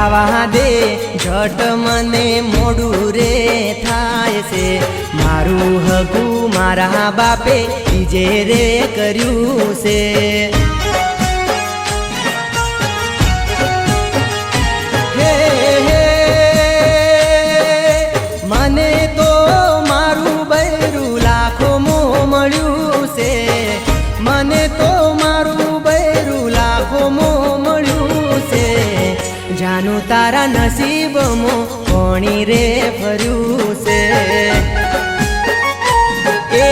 जावा दे झट मने मोडू रे थाय से मारू हगू मारा बापे तीजे रे कर्यु से। हे हे मने तो मारू बैरू लाखो मो मळ्यु से, मने तो मारू बैरू लाखो मो मळ्यु से। जानू तारा नसीब मो कोणी रे फर्यु से। ए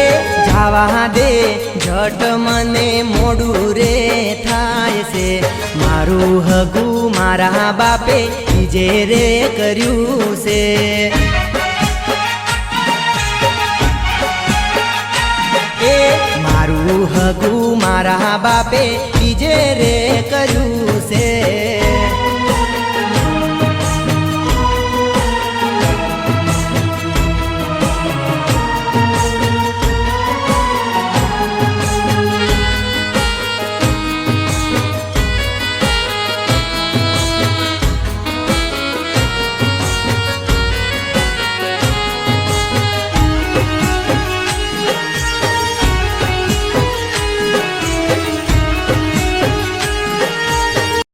जावा दे झट मने मोडू रे थाय से मारू हगू मारा बापे तीजे रे कर्यु से। ए मारू हगू मारा बापे तीजे रे कर्यु से।